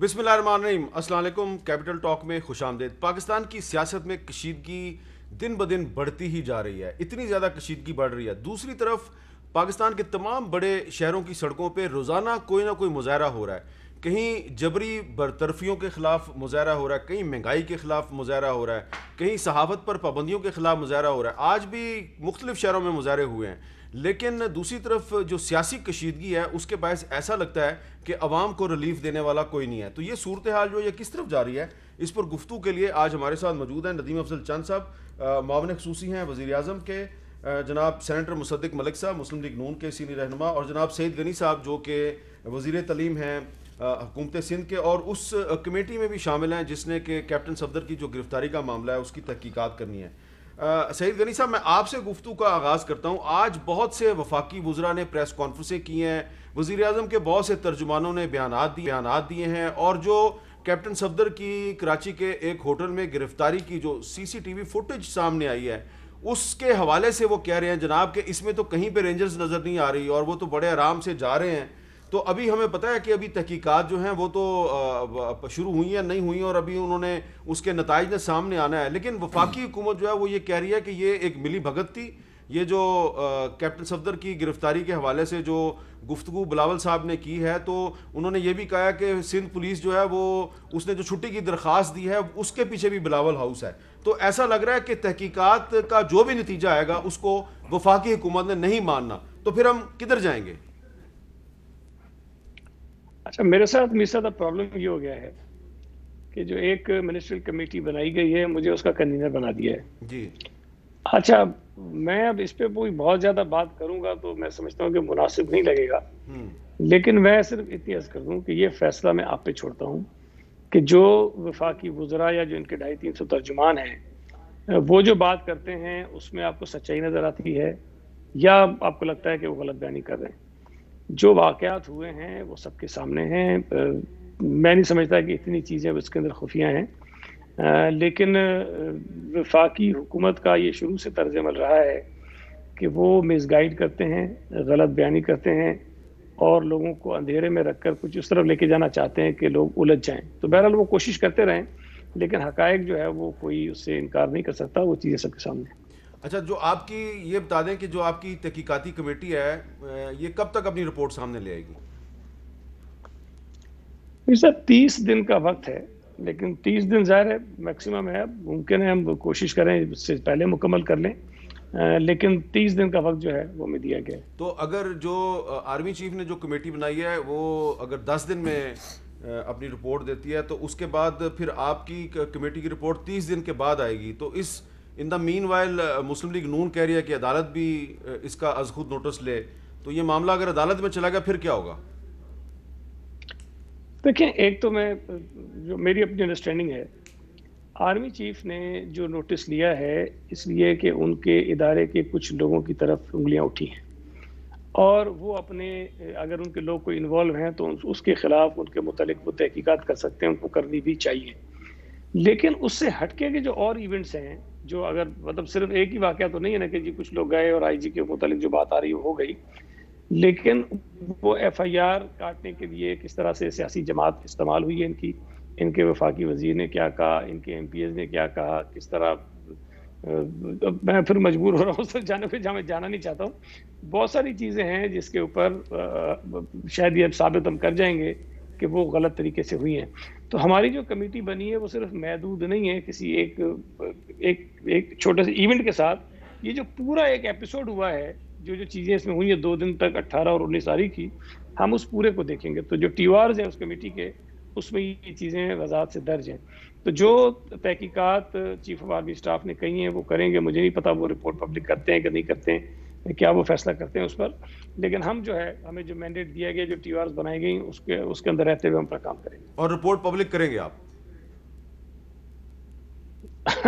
بسم اللہ الرحمن الرحیم. السلام علیکم. کیپٹل ٹاک میں خوش آمدید. پاکستان کی سیاست میں کشیدگی دن بدن بڑھتی ہی جا رہی ہے. اتنی زیادہ کشیدگی بڑھ رہی ہے. دوسری طرف پاکستان کے تمام بڑے شہروں کی سڑکوں پہ روزانہ کوئی نہ کوئی مظاہرہ ہو رہا ہے. کہیں جبری برطرفیوں کے خلاف مظاہرہ ہو رہا ہے, کہیں مہنگائی کے خلاف مظاہرہ ہو رہا ہے, کہیں صحافت پر پابندیوں کے خلاف مظاہرہ ہو رہا ہے. آج بھی مختلف شہروں میں مظاہرے ہوئے ہیں. لیکن دوسری طرف جو سیاسی کشیدگی ہے اس کے باعث ایسا لگتا ہے کہ عوام کو ریلیف دینے والا کوئی نہیں ہے. تو یہ صورتحال جو یہ کس طرف جا رہی ہے, اس پر گفتگو کے لیے آج ہمارے ساتھ موجود ہیں ندیم افضل چند صاحب, معاون خصوصی ہیں وزیر اعظم کے, جناب سینیٹر مصدق ملک صاحب مسلم لیگ نون کے سینئر رہنما, اور جناب سعید غنی صاحب جو کہ وزیر تعلیم ہیں حکومت سندھ کے, اور اس کمیٹی میں بھی شامل ہیں جس نے کہ کیپٹن صفدر کی جو گرفتاری کا معاملہ ہے اس کی تحقیقات کرنی ہے. سعید غنی صاحب, میں آپ سے گفتگو کا آغاز کرتا ہوں. آج بہت سے وفاقی وزراء نے پریس کانفرنسیں کی ہیں, وزیر اعظم کے بہت سے ترجمانوں نے بیانات دیے ہیں, اور جو کیپٹن صفدر کی کراچی کے ایک ہوٹل میں گرفتاری کی جو سی سی ٹی وی فوٹیج سامنے آئی ہے اس کے حوالے سے وہ کہہ رہے ہیں جناب کہ اس میں تو کہیں پہ رینجرز نظر نہیں آ رہی اور وہ تو بڑے آرام سے جا رہے ہیں. تو ابھی ہمیں پتہ ہے کہ ابھی تحقیقات جو ہیں وہ تو شروع ہوئی ہیں نہیں ہوئی, اور ابھی انہوں نے اس کے نتائج نے سامنے آنا ہے. لیکن وفاقی حکومت جو ہے وہ یہ کہہ رہی ہے کہ یہ ایک ملی بھگت تھی. یہ جو کیپٹن صفدر کی گرفتاری کے حوالے سے جو گفتگو بلاول صاحب نے کی ہے, تو انہوں نے یہ بھی کہا کہ سندھ پولیس جو ہے وہ اس نے جو چھٹی کی درخواست دی ہے اس کے پیچھے بھی بلاول ہاؤس ہے. تو ایسا لگ رہا ہے کہ تحقیقات کا جو بھی نتیجہ آئے گا اس کو وفاقی حکومت نے نہیں ماننا. تو پھر ہم کدھر جائیں گے؟ اچھا, میرے ساتھ میرا پرابلم یہ ہو گیا ہے کہ جو ایک منسٹریل کمیٹی بنائی گئی ہے مجھے اس کا کنوینر بنا دیا ہے جی. اچھا, میں اب اس پہ کوئی بہت زیادہ بات کروں گا تو میں سمجھتا ہوں کہ مناسب نہیں لگے گا, لیکن میں صرف اتنی عرض کر دوں کہ یہ فیصلہ میں آپ پہ چھوڑتا ہوں کہ جو وفاقی وزراء یا جو ان کے 250-300 ترجمان ہیں وہ جو بات کرتے ہیں اس میں آپ کو سچائی نظر آتی ہے یا آپ کو لگتا ہے کہ وہ غلط بیانی کر رہے ہیں. جو واقعات ہوئے ہیں وہ سب کے سامنے ہیں. میں نہیں سمجھتا کہ اتنی چیزیں اس کے اندر خفیہ ہیں, لیکن وفاقی حکومت کا یہ شروع سے طرز عمل رہا ہے کہ وہ مس گائیڈ کرتے ہیں, غلط بیانی کرتے ہیں اور لوگوں کو اندھیرے میں رکھ کر کچھ اس طرف لے کے جانا چاہتے ہیں کہ لوگ الجھ جائیں. تو بہرحال وہ کوشش کرتے رہیں, لیکن حقائق جو ہے وہ کوئی اس سے انکار نہیں کر سکتا, وہ چیزیں سب کے سامنے ہیں. اچھا, جو آپ کی یہ بتا دیں کہ جو آپ کی تحقیقاتی کمیٹی ہے یہ کب تک اپنی رپورٹ سامنے لے آئے گی؟ سر 30 دن کا وقت ہے, لیکن 30 دن ظاہر ہے میکسیمم ہے, ممکن ہے ہم کوشش کریں اس سے پہلے مکمل کر لیں, لیکن 30 دن کا وقت جو ہے وہ ہمیں دیا گیا ہے. تو اگر جو آرمی چیف نے جو کمیٹی بنائی ہے وہ اگر 10 دن میں اپنی رپورٹ دیتی ہے تو اس کے بعد پھر آپ کی کمیٹی کی رپورٹ 30 دن کے بعد آئے گی. تو اس ان دا مین وائل مسلم لیگ نون کہہ رہی ہے کہ عدالت بھی اس کا از خود نوٹس لے. تو یہ معاملہ اگر عدالت میں چلا گیا پھر کیا ہوگا؟ دیکھیں, ایک تو میں جو میری اپنی انڈرسٹینڈنگ ہے, آرمی چیف نے جو نوٹس لیا ہے اس لیے کہ ان کے ادارے کے کچھ لوگوں کی طرف انگلیاں اٹھی ہیں اور وہ اپنے اگر ان کے لوگ کوئی انوالو ہیں تو اس کے خلاف ان کے متعلق وہ تحقیقات کر سکتے ہیں, ان کو کرنی بھی چاہیے. لیکن اس سے ہٹ کے جو اور ایونٹس ہیں, جو اگر مطلب صرف ایک ہی واقعہ تو نہیں ہے نا کہ جی کچھ لوگ گئے اور آئی جی کے متعلق جو بات آ رہی ہو گئی, لیکن وہ ایف آئی آر کاٹنے کے لیے کس طرح سے سیاسی جماعت استعمال ہوئی ہے ان کے وفاقی وزیر نے کیا کہا, ان کے ایم پی ایز نے کیا کہا, کس طرح, میں پھر مجبور ہو رہا ہوں اس جانے پہ جہاں میں جانا نہیں چاہتا ہوں. بہت ساری چیزیں ہیں جس کے اوپر شاید یہ ثابت ہم کر جائیں گے کہ وہ غلط طریقے سے ہوئی ہیں. تو ہماری جو کمیٹی بنی ہے وہ صرف محدود نہیں ہے کسی ایک چھوٹے سے ایونٹ کے ساتھ. یہ جو پورا ایک ایپیسوڈ ہوا ہے, جو چیزیں اس میں ہوئی ہیں 2 دن تک 18 اور 19 تاریخ کی, ہم اس پورے کو دیکھیں گے. تو جو ٹی او آرز ہیں اس کمیٹی کے, اس میں یہ چیزیں وضاحت سے درج ہیں. تو جو تحقیقات چیف آف آرمی اسٹاف نے کہی ہیں وہ کریں گے. مجھے نہیں پتا وہ رپورٹ پبلک کرتے ہیں کہ نہیں کرتے ہیں, کیا وہ فیصلہ کرتے ہیں اس پر, لیکن ہم جو ہے ہمیں جو مینڈیٹ دیا گیا, جو ٹی او آرز بنائی گئی اس کے اندر رہتے ہوئے ہم پر کام کریں گے. اور رپورٹ پبلک کریں گے آپ؟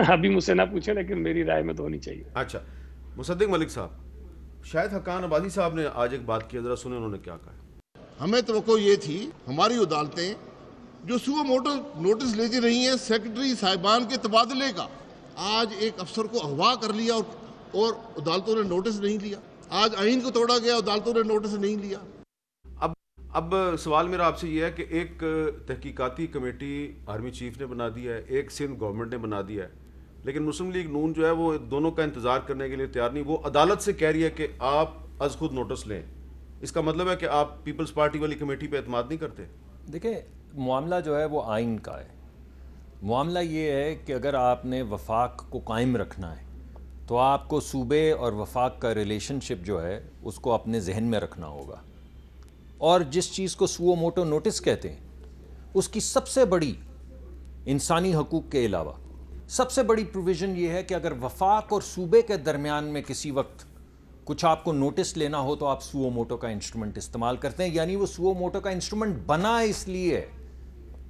ابھی مجھ سے نہ پوچھیں, لیکن میری رائے میں تو ہونی چاہیے. اچھا, مصدق ملک صاحب, شاید حقان آبادی صاحب نے آج ایک بات کی, ذرا سنیں انہوں نے کیا کہا. ہمیں توقع یہ تھی ہماری عدالتیں جو سو موٹو نوٹس لیتی رہی ہیں سیکرٹری صاحبان کے تبادلے کا, آج ایک افسر کو اغوا کر لیا اور عدالتوں نے نوٹس نہیں لیا. آج آئین کو توڑا گیا, عدالتوں نے نوٹس نہیں لیا. اب سوال میرا آپ سے یہ ہے کہ ایک تحقیقاتی کمیٹی آرمی چیف نے بنا دی ہے, ایک سندھ گورنمنٹ نے بنا دیا ہے, لیکن مسلم لیگ نون جو ہے وہ دونوں کا انتظار کرنے کے لیے تیار نہیں. وہ عدالت سے کہہ رہی ہے کہ آپ از خود نوٹس لیں. اس کا مطلب ہے کہ آپ پیپلز پارٹی والی کمیٹی پہ اعتماد نہیں کرتے؟ دیکھیں معاملہ جو ہے وہ آئین کا ہے. معاملہ یہ ہے کہ اگر آپ نے وفاق کو قائم رکھنا ہے تو آپ کو صوبے اور وفاق کا ریلیشن شپ جو ہے اس کو اپنے ذہن میں رکھنا ہوگا. اور جس چیز کو سوو موٹو نوٹس کہتے ہیں اس کی سب سے بڑی انسانی حقوق کے علاوہ سب سے بڑی پروویژن یہ ہے کہ اگر وفاق اور صوبے کے درمیان میں کسی وقت کچھ آپ کو نوٹس لینا ہو تو آپ سوو موٹو کا انسٹرومنٹ استعمال کرتے ہیں. یعنی وہ سوو موٹو کا انسٹرومنٹ بنا اس لیے ہے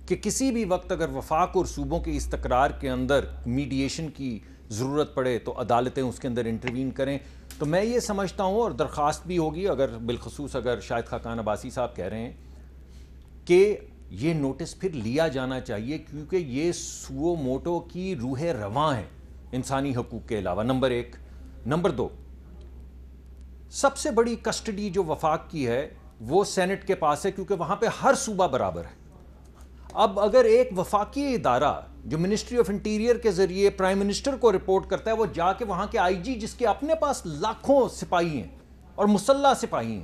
کہ کسی بھی وقت اگر وفاق اور صوبوں کے اس تکرار کے اندر میڈیشن کی ضرورت پڑے تو عدالتیں اس کے اندر انٹروین کریں. تو میں یہ سمجھتا ہوں, اور درخواست بھی ہوگی اگر بالخصوص اگر شاہد خاقان عباسی صاحب کہہ رہے ہیں کہ یہ نوٹس پھر لیا جانا چاہیے کیونکہ یہ سوو موٹو کی روح رواں ہے انسانی حقوق کے علاوہ. نمبر ایک. نمبر دو, سب سے بڑی کسٹڈی جو وفاق کی ہے وہ سینٹ کے پاس ہے کیونکہ وہاں پہ ہر صوبہ برابر ہے. اب اگر ایک وفاقی ادارہ جو منسٹری آف انٹیریئر کے ذریعے پرائم منسٹر کو رپورٹ کرتا ہے وہ جا کے وہاں کے آئی جی جس کے اپنے پاس لاکھوں سپاہی ہیں اور مسلح سپاہی ہیں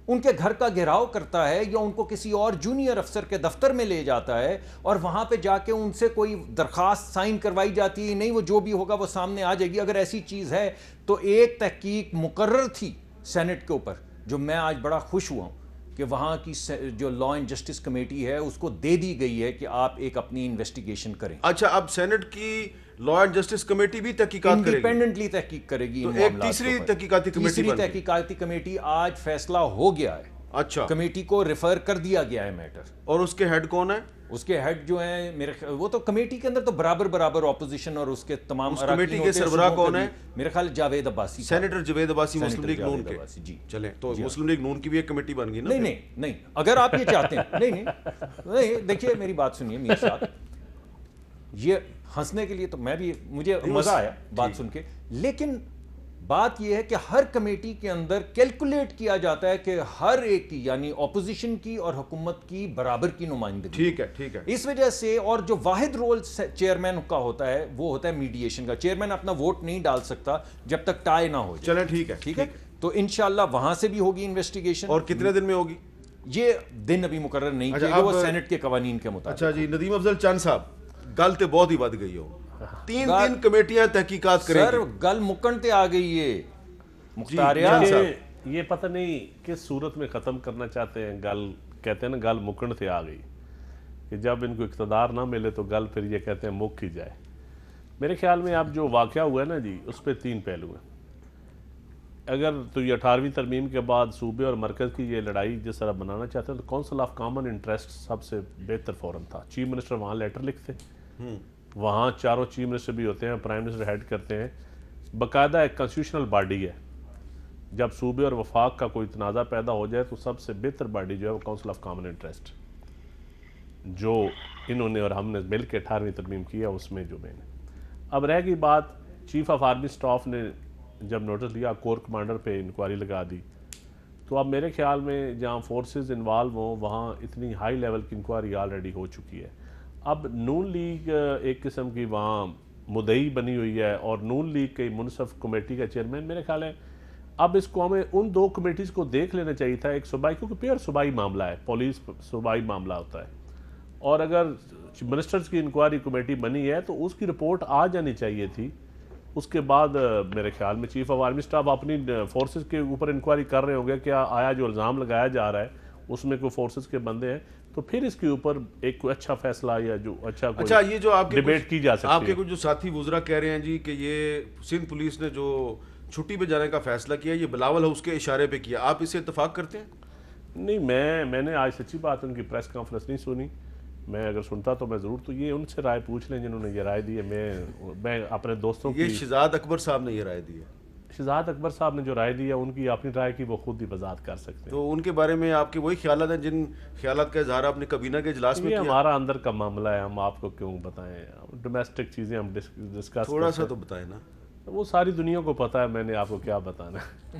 ان کے گھر کا گھیراؤ کرتا ہے یا ان کو کسی اور جونیئر افسر کے دفتر میں لے جاتا ہے اور وہاں پہ جا کے ان سے کوئی درخواست سائن کروائی جاتی ہے, نہیں وہ جو بھی ہوگا وہ سامنے آ جائے گی. اگر ایسی چیز ہے تو ایک تحقیق مقرر تھی سینٹ کے اوپر جو میں آج بڑا خوش ہوا ہوں کہ وہاں کی جو لا اینڈ جسٹس کمیٹی ہے اس کو دے دی گئی ہے کہ آپ ایک اپنی انویسٹیگیشن کریں. اچھا, اب سینٹ کی لا اینڈ جسٹس کمیٹی بھی تحقیقات کرے گی, انڈیپینڈنٹلی تحقیق کرے گی. تو ایک تیسری تحقیقاتی کمیٹی آج فیصلہ ہو گیا ہے. اچھا, کمیٹی کو ریفر کر دیا گیا ہے میٹر. اور اس کے ہیڈ کون ہے؟ اس کے ہیڈ جو ہیں میرے وہ تو کمیٹی کے اندر تو برابر اپوزیشن اور اس کے تمام کمیٹی کے سربراہ کون ہے؟ میرے خیال جاوید عباسی, سینیٹر جاوید عباسی مسلم لیگ نون کے. جی چلیں, تو مسلم لیگ نون کی بھی ایک کمیٹی بن گئی نا؟ نہیں, اگر آپ یہ چاہتے ہیں نہیں دیکھیے میری بات سنیے میاں صاحب, یہ ہنسنے کے لیے تو مجھے مزہ آیا بات سن کے, لیکن بات یہ ہے کہ ہر کمیٹی کے اندر کیلکولیٹ کیا جاتا ہے کہ ہر ایک کی یعنی اپوزیشن کی اور حکومت کی برابر کی نمائندگی. ٹھیک ہے. اس وجہ سے, اور جو واحد رول چیئرمین کا ہوتا ہے وہ ہوتا ہے میڈیشن کا. چیئرمین اپنا ووٹ نہیں ڈال سکتا جب تک ٹائی نہ ہو جائے. چلیں ٹھیک ہے. تو انشاءاللہ وہاں سے بھی ہوگی انویسٹیگیشن. اور کتنے دن میں ہوگی؟ یہ دن ابھی مقرر نہیں کیے گئے, وہ سینٹ کے قوانین کے مطابق. اچھا جی, ندیم افضل چند صاحب, گل تے بہت ہی ود گئی ہو. 3 کمیٹیاں تحقیقات کریں سر, گل مکن تے آ گئی ہے. یہ پتہ نہیں کس صورت میں ختم کرنا چاہتے ہیں گل. کہتے ہیں نا گل مکن سے آ گئی, کہ جب ان کو اقتدار نہ ملے تو گل پھر یہ کہتے ہیں مک ہی جائے. میرے خیال میں اب جو واقعہ ہوا ہے نا جی, اس پہ 3 پہلو ہیں. اگر تو یہ 18ویں ترمیم کے بعد صوبے اور مرکز کی یہ لڑائی جس طرح بنانا چاہتے ہیں تو کونسل آف کامن انٹرسٹ سب سے بہتر فورم تھا. چیف منسٹر وہاں لیٹر لکھتے, وہاں چاروں چیف منسٹر بھی ہوتے ہیں, پرائم منسٹر ہیڈ کرتے ہیں. باقاعدہ ایک کنسٹیٹیوشنل باڈی ہے. جب صوبے اور وفاق کا کوئی تنازع پیدا ہو جائے تو سب سے بہتر باڈی جو ہے وہ کونسل آف کامن انٹرسٹ, جو انہوں نے اور ہم نے مل کے 18ویں ترمیم کیا اس میں جو میں نے. اب رہ گئی بات, چیف آف آرمی سٹاف نے جب نوٹس لیا کور کمانڈر پہ انکوائری لگا دی, تو اب میرے خیال میں جہاں فورسز انوالو ہوں وہاں اتنی ہائی لیول کی انکوائری آلریڈی ہو چکی ہے. اب نون لیگ ایک قسم کی وہاں مدعی بنی ہوئی ہے اور نون لیگ کی منصف کمیٹی کا چیئرمین. میرے خیال ہے اب اس کو ہمیں ان 2 کمیٹیز کو دیکھ لینا چاہیے تھا, ایک صوبائی, کیونکہ پیور صوبائی معاملہ ہے, پولیس صوبائی معاملہ ہوتا ہے, اور اگر منسٹرز کی انکوائری کمیٹی بنی ہے تو اس کی رپورٹ آ جانی چاہیے تھی. اس کے بعد میرے خیال میں چیف آف آرمی سٹاف اپنی فورسز کے اوپر انکوائری کر رہے ہوں گے, کیا آیا جو الزام لگایا جا رہا ہے اس میں کوئی فورسز کے بندے ہیں, تو پھر اس کے اوپر ایک کوئی اچھا فیصلہ یا جو اچھا یہ جو آپ ڈیبیٹ کی جا سکتی ہے. آپ کے کچھ جو ساتھی وزراء کہہ رہے ہیں جی کہ یہ سندھ پولیس نے جو چھٹی پہ جانے کا فیصلہ کیا یہ بلاول ہاؤس کے اشارے پہ کیا, آپ اس سے اتفاق کرتے ہیں؟ نہیں, میں نے آج سچی بات ان کی پریس کانفرنس نہیں سنی. میں اگر سنتا تو میں ضرور, تو یہ ان سے رائے پوچھ لیں جنہوں نے یہ رائے دی ہے. میں اپنے دوستوں کی, یہ شہزاد اکبر صاحب نے یہ رائے دی ہے. شہزاد اکبر صاحب نے جو رائے دی ہے ان کی اپنی رائے کی وہ خود ہی وضاحت کر سکتے ہیں. تو ان کے بارے میں آپ کے وہی خیالات ہیں جن خیالات کا اظہار آپ نے کابینہ کے اجلاس میں یہ کیا؟ ہمارا اندر کا معاملہ ہے, ہم آپ کو کیوں بتائیں. ڈومیسٹک چیزیں ہم ڈسکس تھوڑا سا تو بتائیں نا. وہ ساری دنیا کو پتہ ہے, میں نے آپ کو کیا بتانا ہے.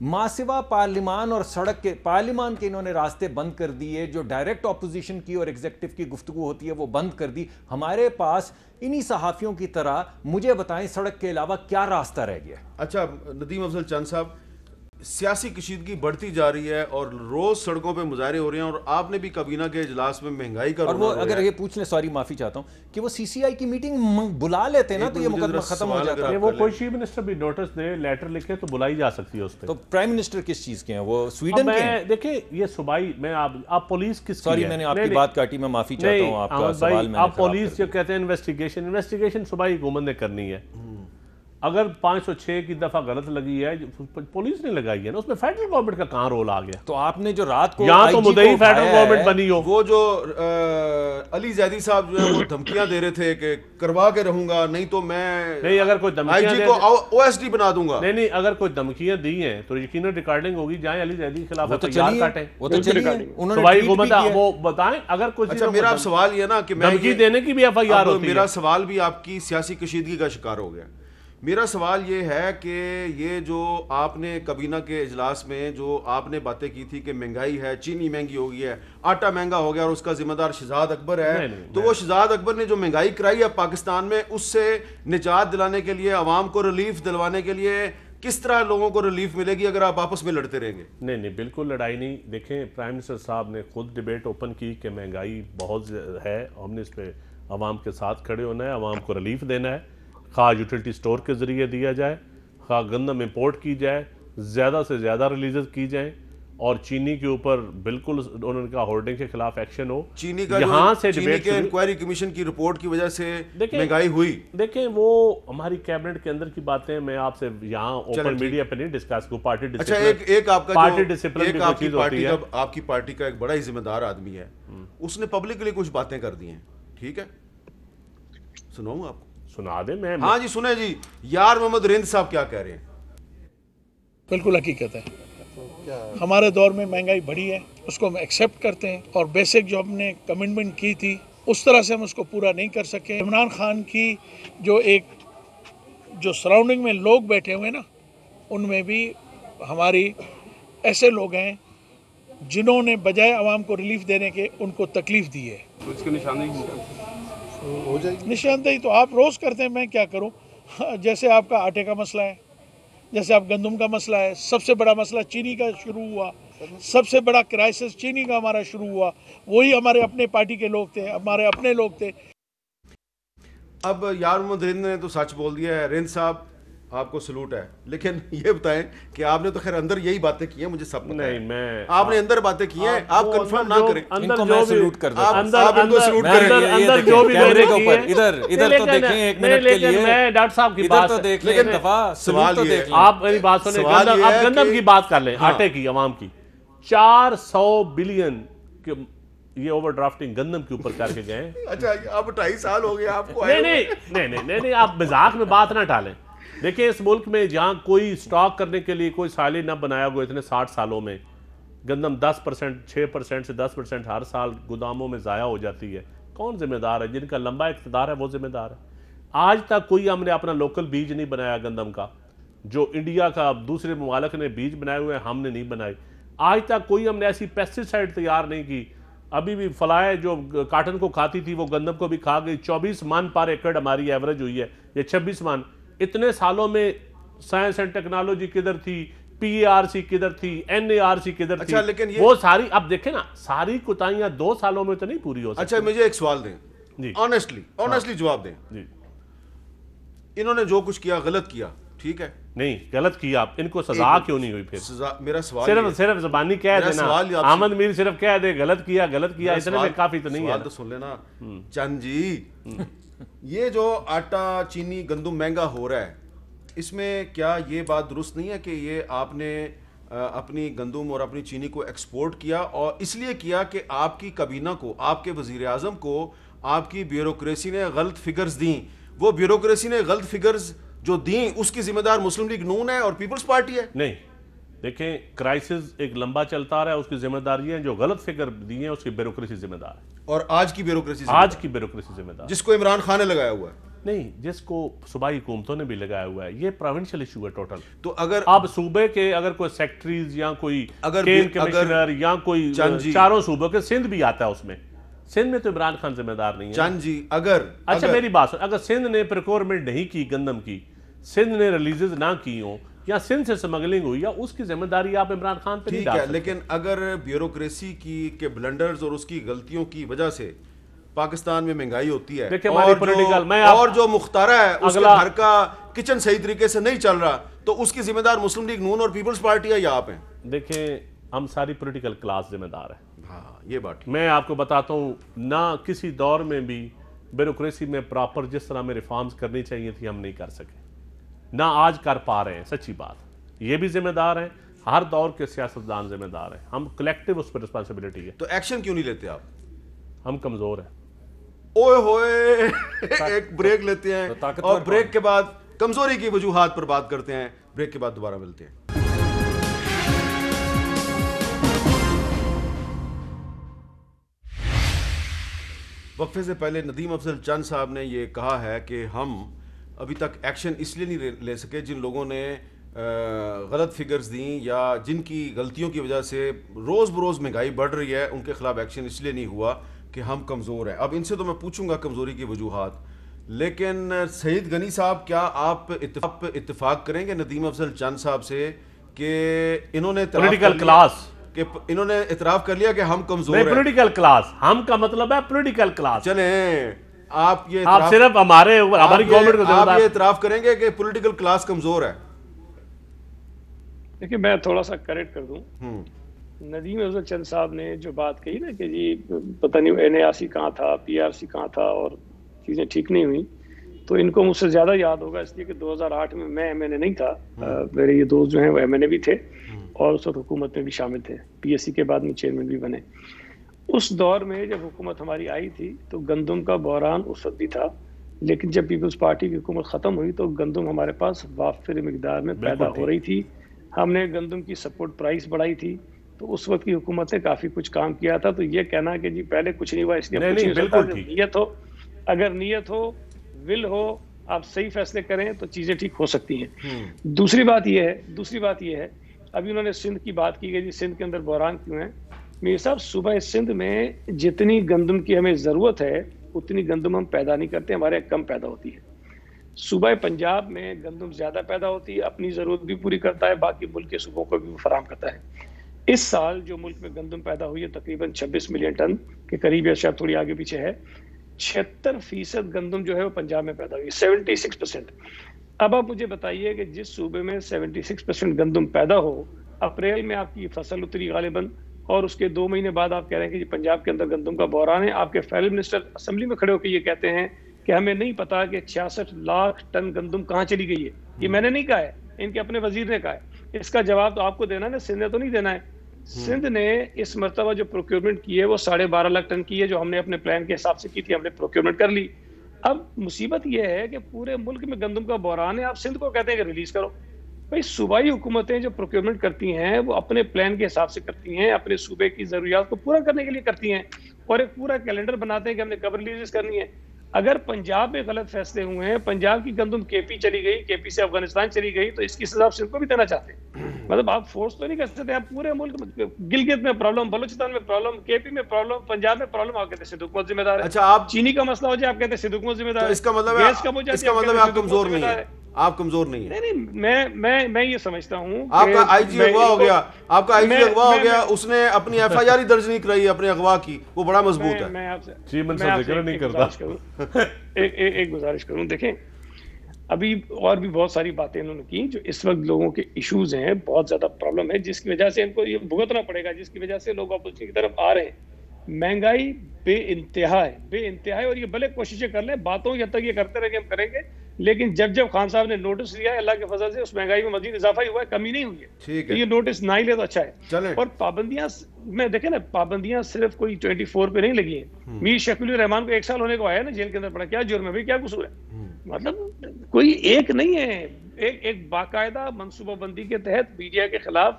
ماسوا پارلیمان اور سڑک کے پارلیمان کے انہوں نے راستے بند کر دیے، جو ڈائریکٹ اپوزیشن کی اور ایگزیکٹو کی گفتگو ہوتی ہے وہ بند کر دی. ہمارے پاس انہی صحافیوں کی طرح مجھے بتائیں سڑک کے علاوہ کیا راستہ رہ گیا؟ اچھا ندیم افضل چند صاحب، سیاسی کشیدگی بڑھتی جا رہی ہے اور روز سڑکوں پہ مظاہرے ہو رہے ہیں، اور آپ نے بھی کابینہ کے اجلاس میں مہنگائی کا اور وہ اگر یہ پوچھ لیں، سوری معافی چاہتا ہوں، کہ وہ سی سی آئی کی میٹنگ بلا لیتے نا تو یہ مقدمہ ختم ہو جاتا ہے. وہ کوئی چیف منسٹر بھی نوٹس دے، لیٹر لکھے تو بلائی جا سکتی ہے اس پہ. تو پرائم منسٹر کس چیز کے ہیں؟ وہ سویڈن کے ہیں. دیکھیں یہ صوبائی میں آپ پولیس کس سوری میں نے آپ کی بات کاٹی، میں معافی چاہتا ہوں، آپ کا سوال میں آپ پولیس جو کہتے ہیں انویسٹیگیشن صوبائی حکومت نے کرنی ہے. اگر 506 کی دفعہ غلط لگی ہے پولیس نے لگائی ہے نا، اس میں فیڈرل گورنمنٹ کا کہاں رول آ گیا؟ تو آپ نے جو رات کو یہاں تو مدعی فیڈرل گورنمنٹ بنی ہو. وہ جو علی زیدی صاحب جو ہے وہ دھمکیاں دے رہے تھے کہ کروا کے رہوں گا، نہیں تو میں نہیں اگر کوئی آئی جی کو او ایس ڈی بنا دوں گا. نہیں اگر کوئی دھمکیاں دی ہیں تو یقیناً ریکارڈنگ ہوگی، جائیں علی زیدی کے خلاف تیار کاٹیں. وہ تو چلیے انہوں نے صوبائی حکومت وہ بتائیں. اگر کوئی اچھا میرا سوال یہ نا کہ میں دھمکی دینے کی بھی ایف آئی آر ہوتی ہے. میرا سوال بھی آپ کی سیاسی کشیدگی کا شکار ہو گیا. میرا سوال یہ ہے کہ یہ جو آپ نے کابینہ کے اجلاس میں جو آپ نے باتیں کی تھی کہ مہنگائی ہے، چینی مہنگی ہو گئی ہے، آٹا مہنگا ہو گیا اور اس کا ذمہ دار شہزاد اکبر ہے، تو وہ شہزاد اکبر نے جو مہنگائی کرائی ہے پاکستان میں، اس سے نجات دلانے کے لیے، عوام کو ریلیف دلوانے کے لیے کس طرح لوگوں کو ریلیف ملے گی اگر آپ آپس میں لڑتے رہیں گے؟ نہیں بالکل لڑائی نہیں. دیکھیں پرائم منسٹر صاحب نے خود ڈیبیٹ اوپن کی کہ مہنگائی بہت ہے، ہم نے اس پہ عوام کے ساتھ کھڑے ہونا ہے، عوام کو ریلیف دینا ہے، خواہ یوٹیلٹی سٹور کے ذریعے دیا جائے، خواہ گندم امپورٹ کی جائے، زیادہ سے زیادہ ریلیزز کی جائیں، اور چینی کے اوپر بالکل انہوں نے کہا ہورڈنگ کے خلاف ایکشن ہو. چینی کا یہاں سے چینی کے انکوائری کمیشن کی رپورٹ کی وجہ سے مہنگائی ہوئی. دیکھیں وہ ہماری کیبنٹ کے اندر کی باتیں میں آپ سے یہاں اوپن میڈیا پہ نہیں ڈسکس کو. Party discipline. اچھا ایک آپ کا پارٹی ڈسپلن بھی کوئی چیز ہوتی ہے. آپ کی پارٹی کا ایک بڑا ہی ذمہ دار آدمی ہے، اس نے پبلکلی کچھ باتیں کر دی ہیں، ٹھیک ہے سناؤں آپ کو؟ سنا دیں. میں ہاں جی سنیں جی. یار محمد رند صاحب کیا کہہ رہے ہیں؟ بالکل حقیقت ہے. ہمارے دور میں مہنگائی بڑھی ہے، اس کو ہم ایکسیپٹ کرتے ہیں، اور بیسک جو ہم نے کمٹمنٹ کی تھی اس طرح سے ہم اس کو پورا نہیں کر سکے. عمران خان کی جو سراؤنڈنگ میں لوگ بیٹھے ہوئے نا، ان میں بھی ہماری ایسے لوگ ہیں جنہوں نے بجائے عوام کو ریلیف دینے کے ان کو تکلیف دی ہے. اس کی نشاندہی تو آپ روز کرتے ہیں، میں کیا کروں. جیسے آپ کا آٹے کا مسئلہ ہے، جیسے آپ گندم کا مسئلہ ہے، سب سے بڑا مسئلہ چینی کا شروع ہوا، سب سے بڑا کرائسس چینی کا ہمارا شروع ہوا، وہی ہمارے اپنے پارٹی کے لوگ تھے، ہمارے اپنے لوگ تھے. اب یار محمد رند نے تو سچ بول دیا ہے. رند صاحب آپ کو سلوٹ ہے، لیکن یہ بتائیں کہ آپ نے تو خیر اندر یہی باتیں کی ہیں، مجھے سب پتہ ہے. میں آپ نے اندر باتیں کی ہیں، آپ کنفرم نہ کریں. ان کو میں سلوٹ کر دیتا ہوں. آپ ان کو سلوٹ کریں. اندر جو بھی کیمرے کے اوپر ادھر تو دیکھیں ایک منٹ کے لیے. میں ڈاکٹر صاحب کی ادھر بات تو دیکھ لیں ایک دفعہ، سوال تو دیکھ لیں. آپ میری بات سنیں. آپ گندم کی بات کر لیں، آٹے کی، عوام کی. 400 بلین یہ اوور ڈرافٹنگ گندم کے اوپر کر کے گئے. اچھا اب 2.5 سال ہو گئے آپ کو. نہیں آپ مذاق میں بات نہ ڈالیں. دیکھیں اس ملک میں جہاں کوئی سٹاک کرنے کے لیے کوئی سالے نہ بنایا گیا اتنے 60 سالوں میں، گندم 10%، 6% سے 10% ہر سال گوداموں میں ضائع ہو جاتی ہے. کون ذمہ دار ہے؟ جن کا لمبا اقتدار ہے وہ ذمہ دار ہے. آج تک کوئی ہم نے اپنا لوکل بیج نہیں بنایا گندم کا. جو انڈیا کا دوسرے ممالک نے بیج بنائے ہوئے ہیں ہم نے نہیں بنائے. آج تک کوئی ہم نے ایسی پیسٹیسائڈ تیار نہیں کی. ابھی بھی فلائے جو کاٹن کو کھاتی تھی وہ گندم کو بھی کھا گئی. 24 من پر ایکڑ ہماری ایوریج ہوئی ہے، یہ 26 من. اتنے سالوں میں سائنس اینڈ ٹیکنالوجی کدھر تھی، پی اے آر سی کدھر تھی، این اے آر سی کدھر تھی. وہ ساری اب دیکھیں نا، ساری کوتاہیاں 2 سالوں میں تو نہیں پوری ہو سکتی. اچھا مجھے ایک سوال دیں جی، آنیسٹلی جواب دیں جی. انہوں نے جو کچھ کیا غلط کیا، ٹھیک ہے؟ نہیں غلط کیا. ان کو سزا کیوں نہیں ہوئی؟ پھر میرا سوال صرف زبانی کہہ دینا. احمد میر صرف کہہ دے غلط کیا اتنے میں کافی تو نہیں ہے. سوال تو سن لینا چند جی. یہ جو آٹا چینی گندم مہنگا ہو رہا ہے، اس میں کیا یہ بات درست نہیں ہے کہ یہ آپ نے اپنی گندم اور اپنی چینی کو ایکسپورٹ کیا، اور اس لیے کیا کہ آپ کی کابینہ کو، آپ کے وزیر اعظم کو آپ کی بیوروکریسی نے غلط فگرز دیں. وہ بیوروکریسی نے غلط فگرز جو دیں اس کی ذمہ دار مسلم لیگ نون ہے اور پیپلز پارٹی ہے؟ نہیں دیکھیں کرائسس ایک لمبا چلتا رہا ہے، اس کی ذمہ داری ہے. جو غلط فگر دی ہیں اس کی بیوروکریسی ذمہ دار ہے. اور آج کی بیوروکریسی ذمہ دار جس کو عمران خان نے لگایا ہوا ہے. نہیں، جس کو صوبائی حکومتوں نے بھی لگایا ہوا ہے، یہ پروونشل ایشو ہے ٹوٹل. تو اگر اب صوبے کے اگر کوئی سیکٹریز یا کوئی کین کمشنر یا کوئی چاروں صوبوں کے، سندھ بھی آتا ہے اس میں، سندھ میں تو عمران خان ذمہ دار نہیں ہے. چند جی اگر اچھا میری بات سن، اگر سندھ نے پریکورمنٹ نہیں کی گندم کی، سندھ نے ریلیزز نہ کی ہوں، یا سندھ سے سمگلنگ ہوئی، یا اس کی ذمہ داری آپ عمران خان پہ نہیں ڈال سکتے. لیکن اگر بیوروکریسی کی کے بلنڈرز اور اس کی غلطیوں کی وجہ سے پاکستان میں مہنگائی ہوتی ہے اور جو مختارہ ہے اس کے گھر کا کچن صحیح طریقے سے نہیں چل رہا، تو اس کی ذمہ دار مسلم لیگ نون اور پیپلز پارٹی ہے یا آپ ہیں؟ دیکھیں ہم ساری پولیٹیکل کلاس ذمہ دار ہے. ہاں یہ بات میں آپ کو بتاتا ہوں، نہ کسی دور میں بھی بیوروکریسی میں پراپر جس طرح میں ریفارمز کرنی چاہیے تھی ہم نہیں کر سکے، نہ آج کر پا رہے ہیں. سچی بات، یہ بھی ذمہ دار ہیں، ہر دور کے سیاستدان ذمہ دار ہیں، ہم کلیکٹیو اس پر رسپانسبلٹی ہے. تو ایکشن کیوں نہیں لیتے آپ؟ ہم کمزور ہیں. اوئے ہوئے ایک بریک لیتے ہیں اور بریک کے بعد کمزوری کی وجوہات پر بات کرتے ہیں. بریک کے بعد دوبارہ ملتے ہیں. وقفے سے پہلے ندیم افضل چند صاحب نے یہ کہا ہے کہ ہم ابھی تک ایکشن اس لیے نہیں لے سکے، جن لوگوں نے غلط فگرز دیں یا جن کی غلطیوں کی وجہ سے روز بروز مہنگائی بڑھ رہی ہے، ان کے خلاف ایکشن اس لیے نہیں ہوا کہ ہم کمزور ہیں. اب ان سے تو میں پوچھوں گا کمزوری کی وجوہات، لیکن سعید غنی صاحب کیا آپ اتفاق کریں گے ندیم افضل چند صاحب سے کہ انہوں نے پولیٹیکل کلاس کہ انہوں نے اعتراف کر لیا کہ ہم کمزور ہیں؟ پولیٹیکل کلاس، ہم کا مطلب ہے پولیٹیکل کلاس. چلیں آپ صرف ہماری گورنمنٹ کو آپ یہ اعتراف کریں گے کہ پولیٹیکل کلاس کمزور ہے؟ دیکھیں میں تھوڑا سا کریکٹ کر دوں. ندیم افضل چند صاحب نے جو بات کہی نا کہ جی پتہ نہیں NARC کہاں تھا، PRC کہاں تھا اور چیزیں ٹھیک نہیں ہوئی، تو ان کو مجھ سے زیادہ یاد ہوگا اس لیے کہ 2008 میں MNA نہیں تھا، میرے یہ دوست جو ہیں وہ MNA بھی تھے اور اس وقت حکومت میں بھی شامل تھے، PSC کے بعد میں چیئرمین بھی بنے. اس دور میں جب حکومت ہماری آئی تھی تو گندم کا بحران اس وقت بھی تھا، لیکن جب پیپلز پارٹی کی حکومت ختم ہوئی تو گندم ہمارے پاس وافر مقدار میں پیدا ہو رہی تھی. ہم نے گندم کی سپورٹ پرائس بڑھائی تھی، تو اس وقت کی حکومت نے کافی کچھ کام کیا تھا. تو یہ کہنا کہ جی پہلے کچھ نہیں ہوا اس لیے کچھ نہیں ہوتا، نیت ہو، اگر نیت ہو، ول ہو، آپ صحیح فیصلے کریں تو چیزیں ٹھیک ہو سکتی ہیں. دوسری بات یہ ہے ابھی انہوں نے سندھ کی بات کی گئی، جی سندھ کے اندر بحران کیوں ہے؟ میر صاحب صوبہ سندھ میں جتنی گندم کی ہمیں ضرورت ہے اتنی گندم ہم پیدا نہیں کرتے، ہمارے یہاں کم پیدا ہوتی ہے. صوبہ پنجاب میں گندم زیادہ پیدا ہوتی ہے، اپنی ضرورت بھی پوری کرتا ہے، باقی ملک کے صوبوں کو بھی فراہم کرتا ہے. اس سال جو ملک میں گندم پیدا ہوئی ہے تقریباً 26 ملین ٹن کے قریب، یا شاید تھوڑی آگے پیچھے ہے. 76% گندم جو ہے وہ پنجاب میں پیدا ہوئی، 76%. اب آپ مجھے بتائیے کہ جس صوبے میں 76% گندم پیدا ہو، اپریل میں آپ کی فصل اتری غالباً، اور اس کے 2 مہینے بعد آپ کہہ رہے ہیں کہ جی پنجاب کے اندر گندم کا بحران ہے. آپ کے فیڈرل منسٹر اسمبلی میں کھڑے ہو کے یہ کہتے ہیں کہ ہمیں نہیں پتا کہ 66 لاکھ ٹن گندم کہاں چلی گئی ہے. یہ میں نے نہیں کہا ہے، ان کے اپنے وزیر نے کہا ہے. اس کا جواب تو آپ کو دینا ہے، سندھ نے تو نہیں دینا ہے. سندھ نے اس مرتبہ جو پروکیورمنٹ کی ہے وہ 12.5 لاکھ ٹن کی ہے، جو ہم نے اپنے پلان کے حساب سے کی تھی، ہم نے پروکیورمنٹ کر لی. اب مصیبت یہ ہے کہ پورے ملک میں گندم کا بحران ہے، آپ سندھ کو کہتے ہیں کہ ریلیز کرو. بھائی صوبائی حکومتیں جو پروکیورمنٹ کرتی ہیں وہ اپنے پلان کے حساب سے کرتی ہیں، اپنے صوبے کی ضروریات کو پورا کرنے کے لیے کرتی ہیں، اور ایک پورا کیلنڈر بناتے ہیں کہ ہم نے کب ریلیز کرنی ہے. اگر پنجاب میں غلط فیصلے ہوئے ہیں، پنجاب کی گندم KP چلی گئی، KP سے افغانستان چلی گئی، تو اس کی سزا آپ سندھ کو بھی دینا چاہتے ہیں. مطلب آپ فورس تو نہیں کر سکتے، آپ پورے ملک میں، گلگت میں پرابلم، بلوچستان میں پرابلم، KP میں پرابلم، پنجاب میں پرابلم، آپ کہتے ہیں سندھ حکومت ذمہ دار ہے. اچھا آپ چینی کا مسئلہ ہو جائے آپ کہتے ہیں سندھ حکومت ذمہ دار ہے. اس کا مطلب ہے آپ کمزور نہیں ہے، آپ کمزور نہیں ہیں. نہیں، میں یہ سمجھتا ہوں آپ کا IG اغوا ہو گیا، آپ کا IG اغوا ہو گیا، اس نے اپنی FIR درج نہیں کرائی اپنے اغوا کی، وہ بڑا مضبوط ہے. میں آپ سے چیئرمین صاحب ذکر نہیں کرتا. ایک گزارش کروں، دیکھیں ابھی اور بھی بہت ساری باتیں انہوں نے کی جو اس وقت لوگوں کے ایشوز ہیں، بہت زیادہ پرابلم ہے جس کی وجہ سے ان کو یہ بھگتنا پڑے گا، جس کی وجہ سے لوگ اپوزیشن کی طرف آ رہے ہیں. مہنگائی بے انتہا ہے، اور یہ بھلے کوششیں کر لیں، باتوں جب تک یہ کرتے رہیں گے ہم کریں گے، لیکن جب خان صاحب نے نوٹس لیا ہے اللہ کے فضل سے اس مہنگائی میں مزید اضافہ ہی ہوا ہے، کمی نہیں ہوئی ہے. تو یہ نوٹس نہ ہی لے تو اچھا ہے. اور پابندیاں میں دیکھیں نا، پابندیاں صرف کوئی 24 پہ نہیں لگی ہیں. میر شکیل الرحمان کو 1 سال ہونے کو آیا نا جیل کے اندر پڑا، کیا جرم ہے بھائی، کیا قصور ہے؟ مطلب کوئی ایک نہیں ہے، ایک باقاعدہ منصوبہ بندی کے تحت میڈیا کے خلاف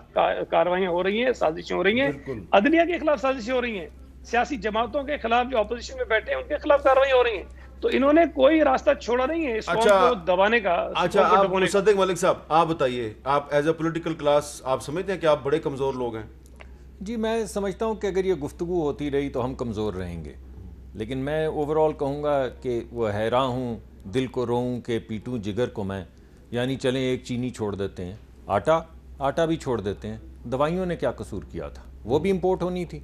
کاروائیاں ہو رہی ہیں، سازشیں ہو رہی ہیں، عدلیہ کے خلاف سازشیں ہو رہی ہیں، سیاسی جماعتوں کے خلاف جو اپوزیشن میں بیٹھے ہیں ان کے خلاف کارروائی ہو رہی ہیں. تو انہوں نے کوئی راستہ چھوڑا نہیں ہے اس قوم کو دبانے کا. اچھا آپ مصدق ملک صاحب آپ بتائیے, آپ ایز اے پولیٹیکل کلاس آپ سمجھتے ہیں کہ آپ بڑے کمزور لوگ ہیں؟ جی میں سمجھتا ہوں کہ اگر یہ گفتگو ہوتی رہی تو ہم کمزور رہیں گے, لیکن میں اوور آل کہوں گا کہ وہ حیراں ہوں دل کو روؤں کہ پیٹوں جگر کو میں, یعنی چلیں ایک چینی چھوڑ دیتے ہیں, آٹا بھی چھوڑ دیتے ہیں. دوائیوں نے کیا قصور کیا تھا, وہ بھی امپورٹ ہونی تھی.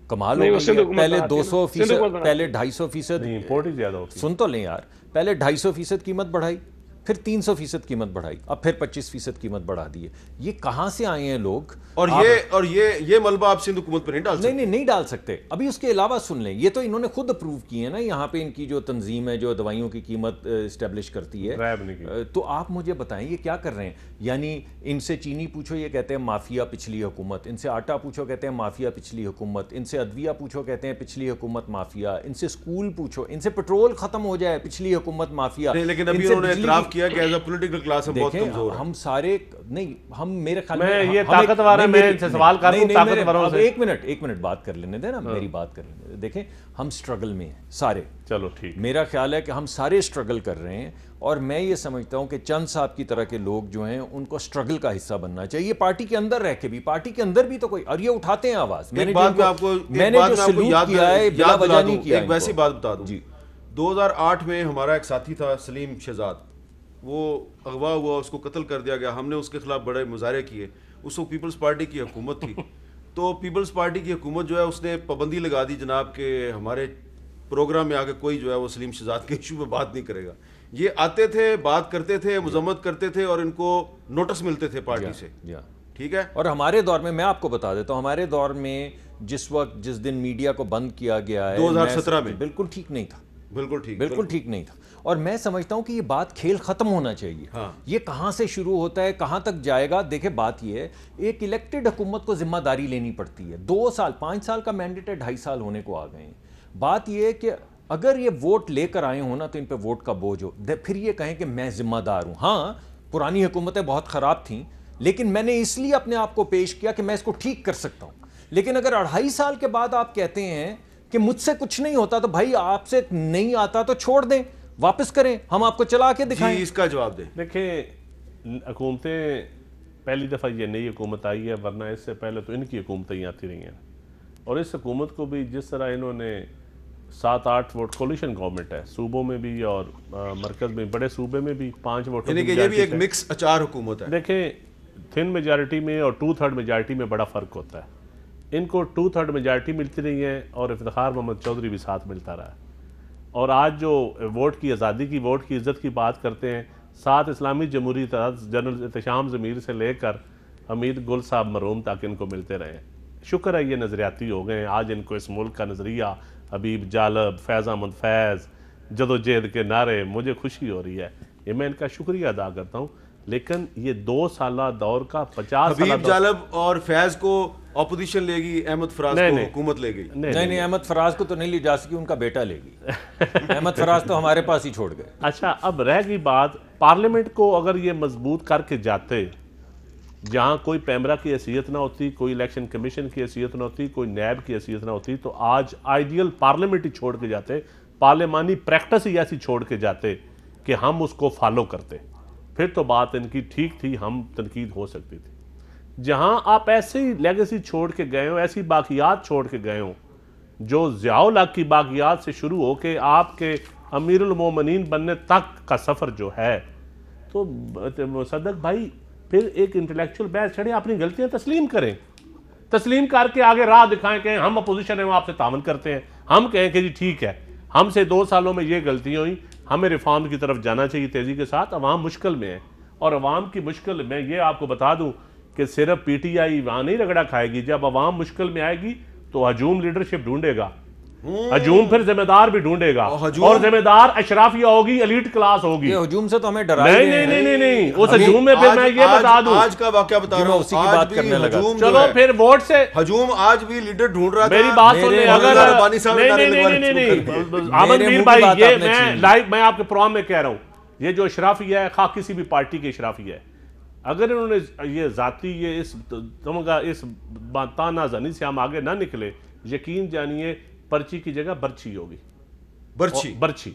کمال ہو گئی, پہلے 200%, پہلے 250%, امپورٹ ہی زیادہ ہوتی ہے. سن تو لیں یار, پہلے 250% قیمت بڑھائی, پھر 300% قیمت بڑھائی, اب پھر 25% قیمت بڑھا دی ہے. یہ کہاں سے آئے ہیں لوگ؟ اور یہ ملبہ آپ سندھ حکومت پہ نہیں ڈال سکتے. نہیں ڈال سکتے. ابھی اس کے علاوہ سن لیں, یہ تو انہوں نے خود اپروو کی ہے نا, یہاں پہ ان کی جو تنظیم ہے جو دوائیوں کی قیمت اسٹیبلش کرتی ہے, تو آپ مجھے بتائیں یہ کیا کر رہے ہیں؟ یعنی ان سے چینی پوچھو یہ کہتے ہیں مافیا پچھلی حکومت, ان سے آٹا پوچھو کہتے ہیں مافیا پچھلی حکومت, ان سے ادویہ پوچھو کہتے ہیں پچھلی حکومت مافیا, ان سے اسکول پوچھو, ان سے پیٹرول ختم ہو جائے پچھلی حکومت مافیا. لیکن ابھی انہوں نے اعتراف کیا کہ ایز اے پولیٹیکل کلاس ہم بہت کمزور ہیں. ہم سارے نہیں, ہم میرے خیال میں یہ طاقتور ہے, میں ان سے سوال کر رہا ہوں طاقتوروں سے. ایک منٹ بات کر لینے دیں نا, میری بات کر لینے دیں. دیکھیں ہم سٹرگل میں ہیں سارے, چلو ٹھیک, میرا خیال ہے کہ ہم سارے سٹرگل کر رہے ہیں, اور میں یہ سمجھتا ہوں کہ چند صاحب کی طرح کے لوگ جو ہیں ان کو سٹرگل کا حصہ بننا چاہیے, پارٹی کے اندر رہ کے بھی. پارٹی کے اندر بھی تو کوئی, اور یہ اٹھاتے ہیں آواز. میں نے جو سلوک کیا ہے بلا وجہ نہیں کیا. ایک ویسی بات بتا دوں, 2008 میں ہمارا ایک ساتھی تھا سلیم شہزاد, وہ اغوا ہوا, اس کو قتل کر دیا گیا. ہم نے اس کے خلاف بڑے مظاہرے کیے. اس وقت پیپلز پارٹی کی حکومت تھی, تو پیپلز پارٹی کی حکومت جو ہے اس نے پابندی لگا دی جناب کہ ہمارے پروگرام میں آ کے کوئی جو ہے وہ سلیم شہزاد کے ایشو پہ بات نہیں کرے گا. یہ آتے تھے, بات کرتے تھے, مذمت کرتے تھے, اور ان کو نوٹس ملتے تھے پارٹی سے. ٹھیک ہے. اور ہمارے دور میں, میں آپ کو بتا دیتا ہوں, ہمارے دور میں جس دن میڈیا کو بند کیا گیا ہے 2017 میں, بالکل ٹھیک نہیں تھا. بالکل ٹھیک نہیں تھا. اور میں سمجھتا ہوں کہ یہ بات کھیل ختم ہونا چاہیے. یہ کہاں سے شروع ہوتا ہے, کہاں تک جائے گا؟ دیکھیں بات یہ ہے, ایک الیکٹڈ حکومت کو ذمہ داری لینی پڑتی ہے. 2 سال 5 سال کا مینڈیٹ ہے, 2.5 سال ہونے کو آ گئے ہیں. بات یہ ہے کہ اگر یہ ووٹ لے کر آئے ہوں نا تو ان پہ ووٹ کا بوجھ ہو, پھر یہ کہیں کہ میں ذمہ دار ہوں. ہاں پرانی حکومتیں بہت خراب تھیں, لیکن میں نے اس لیے اپنے آپ کو پیش کیا کہ میں اس کو ٹھیک کر سکتا ہوں. لیکن اگر 2.5 سال کے بعد آپ کہتے ہیں کہ مجھ سے کچھ نہیں ہوتا, تو بھائی آپ سے نہیں آتا تو چھوڑ دیں, واپس کریں, ہم آپ کو چلا کے دکھائیں. اس کا جواب دیں. دیکھیں حکومتیں, پہلی دفعہ یہ نئی حکومت آئی ہے, ورنہ اس سے پہلے تو ان کی حکومتیں ہی آتی رہی ہیں. اور اس حکومت کو بھی جس طرح انہوں نے 7-8 ووٹ کولیشن گورنمنٹ ہے, صوبوں میں بھی اور مرکز میں, بڑے صوبے میں بھی 5 ووٹ, یعنی کہ یہ بھی ایک مکس اچار حکومت ہے. دیکھیں تھن میجارٹی میں اور 2/3 میجارٹی میں بڑا فرق ہوتا ہے. ان کو 2/3 میجارٹی ملتی رہی ہے, اور افتخار محمد چودھری بھی ساتھ ملتا رہا ہے. اور آج جو ووٹ کی آزادی کی, ووٹ کی عزت کی بات کرتے ہیں, ساتھ اسلامی جمہوریت جنرل احتشام ضمیر سے لے کر حمید گل صاحب مرحوم تک ان کو ملتے رہے ہیں. شکر ہے یہ نظریاتی ہو گئے ہیں. آج ان کو اس ملک کا نظریہ, حبیب جالب, فیض احمد فیض, جدوجہد کے نعرے, مجھے خوشی ہو رہی ہے, یہ میں ان کا شکریہ ادا کرتا ہوں. لیکن یہ 2 سالہ دور کا 50 سالہ حبیب جالب اور فیض کو اپوزیشن لے گی, احمد فراز کو حکومت لے گئی. نہیں, احمد فراز کو تو نہیں لی جا سکی, ان کا بیٹا لے گی. احمد فراز تو ہمارے پاس ہی چھوڑ گئے. اچھا اب رہ گئی بات, پارلیمنٹ کو اگر یہ مضبوط کر کے جاتے, جہاں کوئی پیمرا کی حیثیت نہ ہوتی, کوئی الیکشن کمیشن کی حیثیت نہ ہوتی, کوئی نیب کی حیثیت نہ ہوتی, تو آج آئیڈیل پارلیمنٹ ہی چھوڑ کے جاتے, پارلیمانی پریکٹس ہی ایسی چھوڑ کے جاتے کہ ہم اس کو فالو کرتے. پھر تو بات ان کی ٹھیک تھی, ہم تنقید ہو سکتی تھی. جہاں آپ ایسی لیگیسی چھوڑ کے گئے ہو, ایسی باقیات چھوڑ کے گئے ہو جو ضیاء الحق کی باقیات سے شروع ہو کے آپ کے امیر المومنین بننے تک کا سفر جو ہے, تو مصدق بھائی پھر ایک انٹلیکچوئل بحث چھڑے, اپنی غلطیاں تسلیم کریں, تسلیم کر کے آگے راہ دکھائیں کہ ہم اپوزیشن ہیں, آپ سے تعاون کرتے ہیں. ہم کہیں کہ جی ٹھیک ہے, ہم سے 2 سالوں میں یہ غلطیاں ہوئیں, ہمیں ریفارم کی طرف جانا چاہیے تیزی کے ساتھ. عوام مشکل میں ہے, اور عوام کی مشکل میں یہ آپ کو بتا دوں کہ صرف پی ٹی آئی وہاں نہیں رگڑا کھائے گی. جب عوام مشکل میں آئے گی تو ہجوم لیڈرشپ ڈھونڈے گا, ہجوم پھر ذمہ دار بھی ڈھونڈے گا, اور ذمہ دار اشرافیہ ہوگی, ایلیٹ کلاس ہوگی. یہ ہجوم سے تو ہمیں ڈرائے نہیں, اس ہجوم میں پھر میں یہ بتا دوں, آج کا واقعہ بتا رہا ہوں, اسی کی بات کرنے لگا. چلو پھر ووٹ سے ہجوم آج بھی لیڈر ڈھونڈ رہا تھا. میری بات سن لیں, اگر نہیں آمد میر بھائی, یہ میں لائیو میں آپ کے پروگرام میں کہہ رہا ہوں, یہ جو اشرافیہ ہے, خواہ کسی بھی پارٹی کے اشرافیہ ہے, اگر انہوں نے یہ ذاتی یہ اس تانہ زنی سے ہم آگے نہ نکلے, یقین جانیے پرچی کی جگہ برچی ہوگی. برچی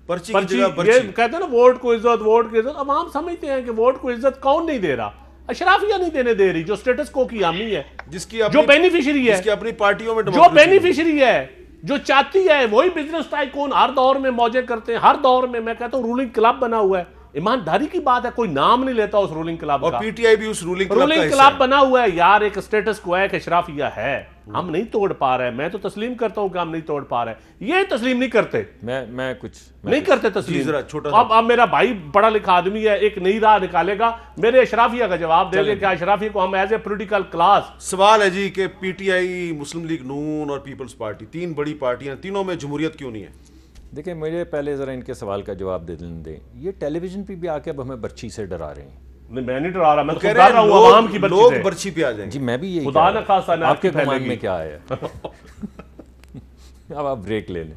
پرچی پرچی کی جگہ یہ برچی. کہتے ہیں نا ووٹ کو عزت، ووٹ کی عزت. عوام سمجھتے ہیں کہ ووٹ کو عزت کون نہیں دے رہا؟ اشرافیہ نہیں دینے دے رہی، جو سٹیٹس کو کی حامی ہے، جس کی جو بینیفیشری ہے، جس کی اپنی پارٹیوں میں جو بینیفیشری ہے، جو چاہتی ہے. وہی بزنس ٹائکون ہر دور میں موجے کرتے ہیں، ہر دور میں. میں کہتا ہوں رولنگ کلب بنا ہوا ہے. ایمانداری کی بات ہے، کوئی نام نہیں لیتا اس رولنگ کلب اور کا. پی ٹی آئی بھی اس رولنگ کلب بنا ہوا ہے یار. ایک سٹیٹس کو ہے کہ اشرافیہ ہے، ہم نہیں توڑ پا رہے. میں تو تسلیم کرتا ہوں کہ ہم نہیں توڑ پا رہے. یہ تسلیم نہیں کرتے، میں کچھ نہیں کرتے تسلیم. ذرا چھوٹا سا اب میرا بھائی پڑھا لکھا آدمی ہے، ایک نئی راہ نکالے گا، میرے اشرافیہ کا جواب دے گے کہ اشرافیہ کو ہم ایز اے پولیٹیکل کلاس. سوال ہے جی کہ P T I, Muslim league نون اور پیپلز پارٹی، تین بڑی پارٹیاں، تینوں میں جمہوریت کیوں نہیں ہے؟ دیکھیں مجھے پہلے ذرا ان کے سوال کا جواب دے دیں. یہ ٹیلی ویژن پہ بھی آ کے اب ہمیں برچی سے ڈرا رہے ہیں. نہیں میں نہیں ڈرا رہا، میں تو کہہ ڈر رہا ہوں عوام کی برچی لوگ سے. برچی پہ آ جائیں گے. جی میں بھی یہی خدا نہ خواستہ نہ آپ کے پھیلے گمان گی. میں کیا ہے؟ اب آپ بریک لے لیں.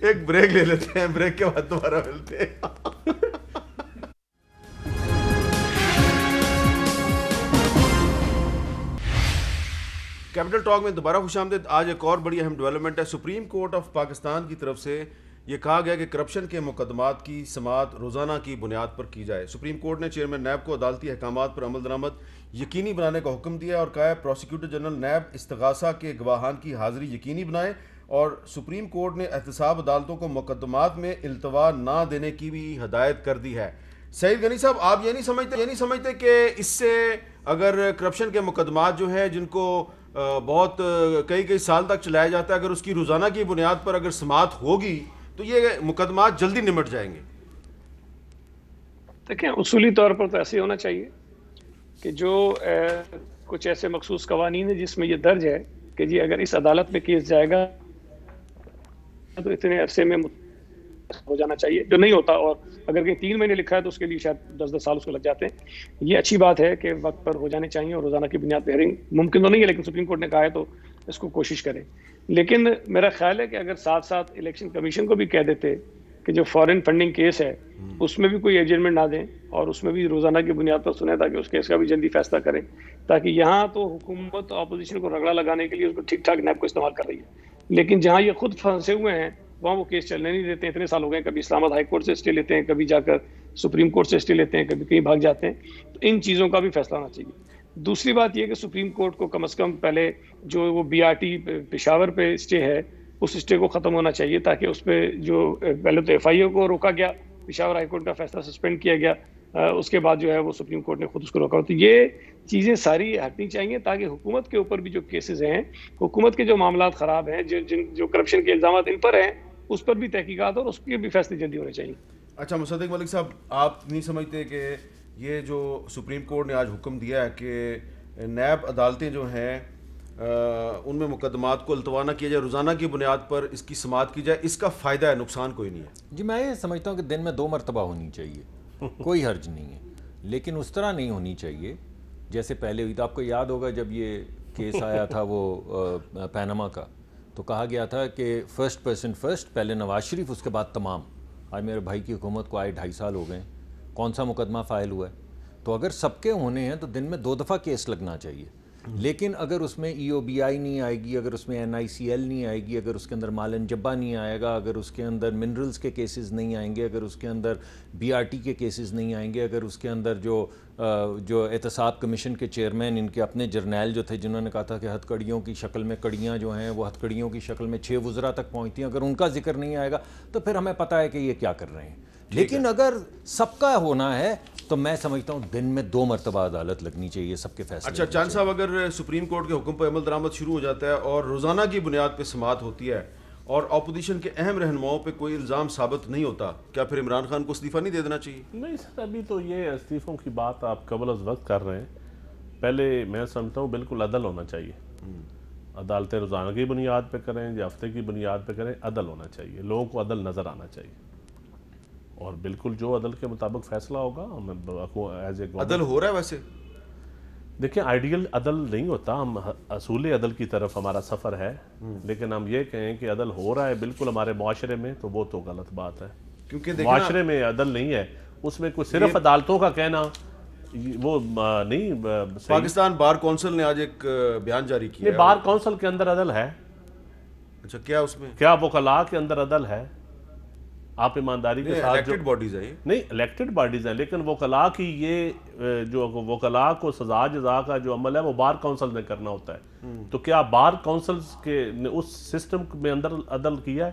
ایک بریک لے لیتے ہیں، بریک کے بعد دوبارہ ملتے ہیں. کیپٹل ٹاک میں دوبارہ خوش آمدید. آج ایک اور بڑی اہم ڈیولپمنٹ ہے. سپریم کورٹ آف پاکستان کی طرف سے یہ کہا گیا کہ کرپشن کے مقدمات کی سماعت روزانہ کی بنیاد پر کی جائے. سپریم کورٹ نے چیئرمین نیب کو عدالتی احکامات پر عمل درآمد یقینی بنانے کا حکم دیا اور کہا ہے پروسیکیوٹر جنرل نیب استغاثہ کے گواہان کی حاضری یقینی بنائے. اور سپریم کورٹ نے احتساب عدالتوں کو مقدمات میں التوا نہ دینے کی بھی ہدایت کر دی ہے. سعید غنی صاحب، آپ یہ نہیں سمجھتے کہ اس سے اگر کرپشن کے مقدمات جو ہے جن کو بہت کئی سال تک چلایا جاتا ہے، اگر اس کی روزانہ کی بنیاد پر اگر سماعت ہوگی تو یہ مقدمات جلدی نمٹ جائیں گے؟ دیکھیں اصولی طور پر تو ایسے ہونا چاہیے کہ جو کچھ ایسے مخصوص قوانین ہیں جس میں یہ درج ہے کہ جی اگر اس عدالت میں کیس جائے گا تو اتنے عرصے میں ہو جانا چاہیے، جو نہیں ہوتا. اور اگر کہ 3 مہینے لکھا ہے تو اس کے لیے شاید 10 سال اس کو لگ جاتے ہیں. یہ اچھی بات ہے کہ وقت پر ہو جانے چاہیے اور روزانہ کی بنیاد پہ ہیئرنگ ممکن تو نہیں ہے، لیکن سپریم کورٹ نے کہا ہے تو اس کو کوشش کریں. لیکن میرا خیال ہے کہ اگر ساتھ ساتھ الیکشن کمیشن کو بھی کہہ دیتے کہ جو فارن فنڈنگ کیس ہے اس میں بھی کوئی ایجنٹمنٹ نہ دیں اور اس میں بھی روزانہ کی بنیاد پر سنیں تاکہ اس کیس کا بھی جلدی فیصلہ کریں، تاکہ یہاں تو حکومت اپوزیشن کو رگڑا لگانے کے لیے اس کو ٹھیک ٹھاک نیب کو استعمال کر رہی ہے، لیکن جہاں یہ خود پھنسے ہوئے ہیں وہاں وہ کیس چلنے نہیں دیتے ہیں. اتنے سال ہو گئے، کبھی اسلام آباد ہائی کورٹ سے اسٹے لیتے ہیں، کبھی جا کر سپریم کورٹ سے اسٹے لیتے ہیں، کبھی کہیں بھاگ جاتے ہیں. تو ان چیزوں کا بھی فیصلہ ہونا چاہیے. دوسری بات یہ کہ سپریم کورٹ کو کم از کم پہلے جو وہ بی آر ٹی پشاور پہ اسٹے ہے اس اسٹے کو ختم ہونا چاہیے، تاکہ اس پہ جو پہلے تو ایف آئی اے کو روکا گیا، پشاور ہائی کورٹ کا فیصلہ سسپینڈ کیا گیا، اس کے بعد جو ہے وہ سپریم کورٹ نے خود اس کو روکا. تو یہ چیزیں ساری ہٹنی چاہیے تاکہ حکومت کے اوپر بھی جو کیسز ہیں، حکومت کے جو معاملات خراب ہیں، جو کرپشن کے الزامات ان پر ہیں، اس پر بھی تحقیقات اور اس کے بھی فیصلے جلدی ہونے چاہیے. اچھا مصدق ملک صاحب، آپ نہیں سمجھتے کہ یہ جو سپریم کورٹ نے آج حکم دیا ہے کہ نیب عدالتیں جو ہیں ان میں مقدمات کو التوا نہ کیا جائے، روزانہ کی بنیاد پر اس کی سماعت کی جائے، اس کا فائدہ ہے، نقصان کوئی نہیں ہے؟ جی میں یہ سمجھتا ہوں کہ دن میں 2 مرتبہ ہونی چاہیے، کوئی حرج نہیں ہے، لیکن اس طرح نہیں ہونی چاہیے جیسے پہلے ہوئی. تو آپ کو یاد ہوگا جب یہ کیس آیا تھا وہ پیناما کا، تو کہا گیا تھا کہ فرسٹ پرسن فرسٹ، پہلے نواز شریف اس کے بعد تمام. آج میرے بھائی کی حکومت کو آئے 2.5 سال ہو گئے، کون سا مقدمہ فائل ہوا ہے؟ تو اگر سب کے ہونے ہیں تو دن میں 2 دفعہ کیس لگنا چاہیے. لیکن اگر اس میں ای او بی آئی نہیں آئے گی، اگر اس میں این آئی سی ایل نہیں آئے گی، اگر اس کے اندر مالن جبا نہیں آئے گا، اگر اس کے اندر منرلز کے کیسز نہیں آئیں گے، اگر اس کے اندر بی آر ٹی کے کیسز نہیں آئیں گے، اگر اس کے اندر جو احتساب کمیشن کے چیئرمین ان کے اپنے جرنیل جو تھے جنہوں نے کہا تھا کہ ہتھ کڑیوں کی شکل میں کڑیاں جو ہیں وہ ہتھ کڑیوں کی شکل میں 6 وزراء تک پہنچتی ہیں، اگر ان کا ذکر نہیں آئے گا تو پھر ہمیں پتہ ہے کہ یہ کیا کر رہے ہیں. لیکن اگر سب کا ہونا ہے تو میں سمجھتا ہوں دن میں 2 مرتبہ عدالت لگنی چاہیے سب کے فیصلے. اچھا چاند صاحب، اگر سپریم کورٹ کے حکم پر عمل درآمد شروع ہو جاتا ہے اور روزانہ کی بنیاد پہ سماعت ہوتی ہے اور اپوزیشن کے اہم رہنماؤں پہ کوئی الزام ثابت نہیں ہوتا، کیا پھر عمران خان کو استعفیٰ نہیں دے دینا چاہیے؟ نہیں سر، ابھی تو یہ استعفوں کی بات آپ قبل از وقت کر رہے ہیں. پہلے میں سمجھتا ہوں بالکل عدل ہونا چاہیے. عدالتیں روزانہ کی بنیاد پہ کریں یا ہفتے کی بنیاد پہ کریں، عدل ہونا چاہیے، لوگوں کو عدل نظر آنا چاہیے. اور بالکل جو عدل کے مطابق فیصلہ ہوگا ایز اے عدل ہو رہا ہے ویسے؟ دیکھیں آئیڈیل عدل نہیں ہوتا، ہم اصول عدل کی طرف ہمارا سفر ہے، لیکن ہم یہ کہیں کہ عدل ہو رہا ہے بالکل ہمارے معاشرے میں تو وہ تو غلط بات ہے. کیونکہ معاشرے میں عدل نہیں ہے، اس میں کوئی صرف عدالتوں کا کہنا وہ نہیں. پاکستان بار کونسل نے آج ایک بیان جاری کیا ہے. بار کونسل کے اندر عدل ہے. اچھا کیا اس میں؟ کیا وکلاء کے اندر عدل ہے؟ آپ ایمانداری کے ساتھ الیکٹڈ باڈیز ہیں نہیں الیکٹڈ باڈیز ہیں، لیکن وکلاء کی یہ جو وکلاء کو سزا جزا کا جو عمل ہے وہ بار کونسل نے کرنا ہوتا ہے. تو کیا بار کونسلز کے اس سسٹم میں اندر عدل کیا ہے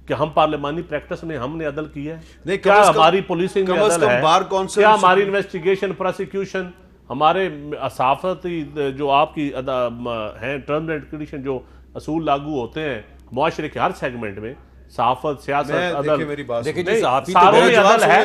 کہ ہم پارلیمانی پریکٹس میں ہم نے عدل کیا ہے؟ کیا ہماری پولیسنگ میں عدل ہے؟ کیا ہماری انویسٹیگیشن پروسیکیوشن، ہمارے صحافتی جو آپ کی ہیں ٹرمز اینڈ کنڈیشن جو اصول لاگو ہوتے ہیں معاشرے کے ہر سیگمنٹ میں، صحافت، سیاست، عدل، دیکھیں جی ساروں میں عدل ہے.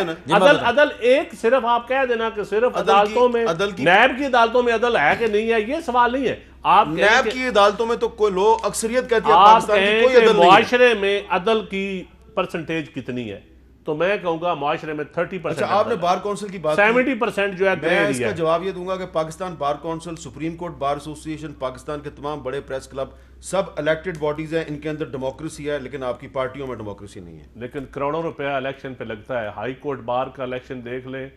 عدل ایک صرف آپ کہہ دینا کہ صرف عدالتوں میں، نیب کی عدالتوں میں عدل ہے کہ نہیں ہے، یہ سوال نہیں ہے. آپ نیب کی عدالتوں میں تو کوئی لوگ اکثریت کہتی ہے آپ پاکستان کی کوئی کہیں عدل کہ نہیں ہے. معاشرے میں عدل کی پرسنٹیج کتنی ہے؟ تو میں کہوں گا معاشرے میں 30%. اچھا آپ نے بار کونسل کی بات 70% جو ہے میں اس کا جواب یہ دوں گا کہ Pakistan bar council, supreme court bar ایسوسی ایشن، پاکستان کے تمام بڑے پریس کلب سب الیکٹڈ باڈیز ہیں، ان کے اندر ڈیموکریسی ہے، لیکن آپ کی پارٹیوں میں ڈیموکریسی نہیں ہے. لیکن کروڑوں روپیہ الیکشن پہ لگتا ہے. ہائی کورٹ بار کا الیکشن دیکھ لیں،